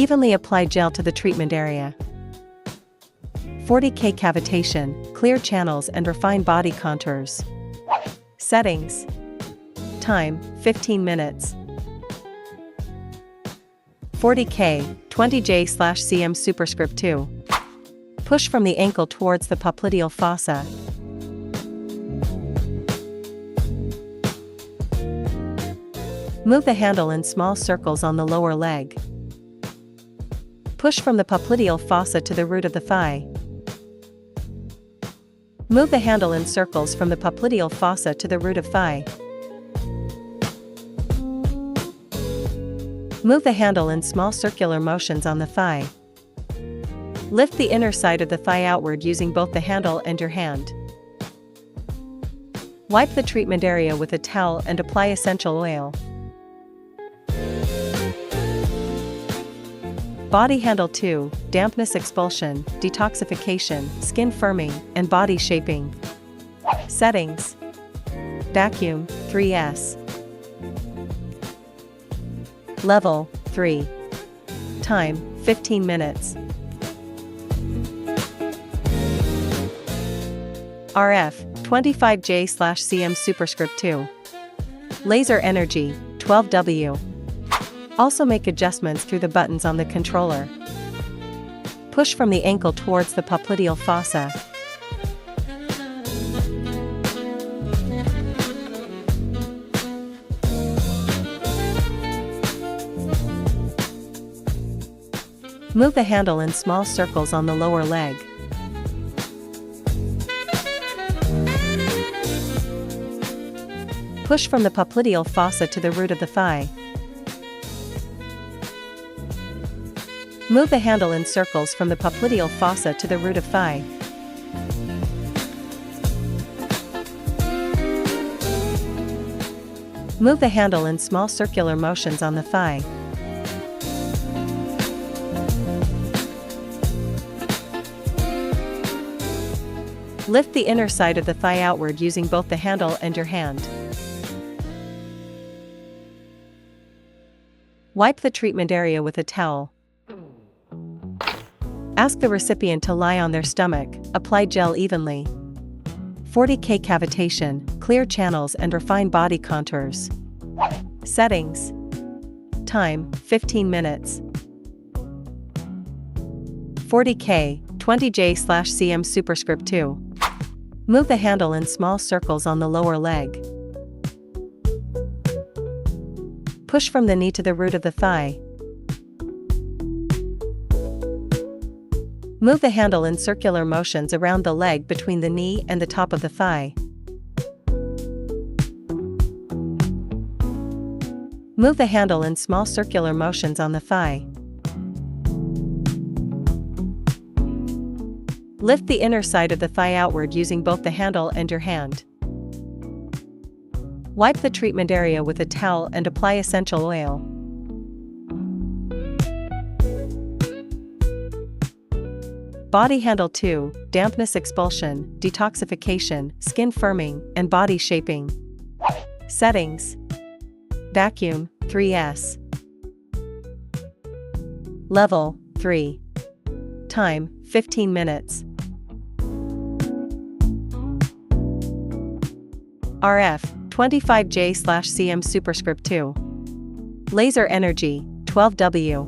Evenly apply gel to the treatment area. 40K cavitation, clear channels and refine body contours. Settings. Time, 15 minutes. 40K, 20J/cm superscript 2. Push from the ankle towards the popliteal fossa. Move the handle in small circles on the lower leg. Push from the popliteal fossa to the root of the thigh. Move the handle in circles from the popliteal fossa to the root of thigh. Move the handle in small circular motions on the thigh. Lift the inner side of the thigh outward using both the handle and your hand. Wipe the treatment area with a towel and apply essential oil. Body handle 2, dampness expulsion, detoxification, skin firming, and body shaping. Settings. Vacuum, 3S. Level, 3. Time, 15 minutes. RF, 25J/cm superscript 2. Laser energy, 12W. Also make adjustments through the buttons on the controller. Push from the ankle towards the popliteal fossa. Move the handle in small circles on the lower leg. Push from the popliteal fossa to the root of the thigh. Move the handle in circles from the popliteal fossa to the root of thigh. Move the handle in small circular motions on the thigh. Lift the inner side of the thigh outward using both the handle and your hand. Wipe the treatment area with a towel. Ask the recipient to lie on their stomach, apply gel evenly. 40K cavitation, clear channels and refine body contours. Settings. Time, 15 minutes. 40K, 20J/cm superscript 2. Move the handle in small circles on the lower leg. Push from the knee to the root of the thigh. Move the handle in circular motions around the leg between the knee and the top of the thigh. Move the handle in small circular motions on the thigh. Lift the inner side of the thigh outward using both the handle and your hand. Wipe the treatment area with a towel and apply essential oil. Body handle 2, dampness expulsion, detoxification, skin firming, and body shaping. Settings. Vacuum, 3S. Level, 3. Time, 15 minutes. RF, 25J/cm superscript 2. Laser energy, 12W.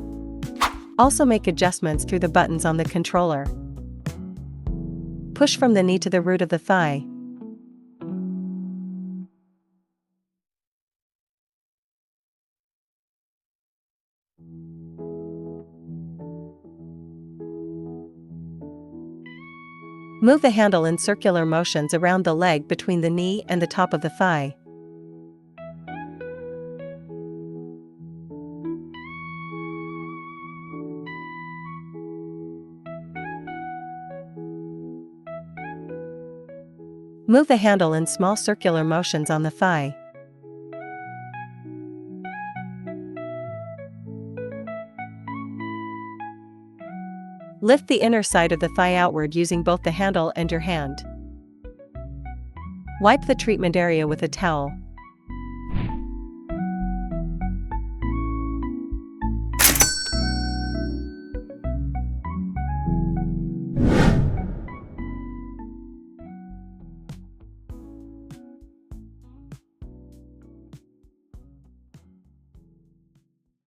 Also make adjustments through the buttons on the controller. Push from the knee to the root of the thigh. Move the handle in circular motions around the leg between the knee and the top of the thigh. Move the handle in small circular motions on the thigh. Lift the inner side of the thigh outward using both the handle and your hand. Wipe the treatment area with a towel.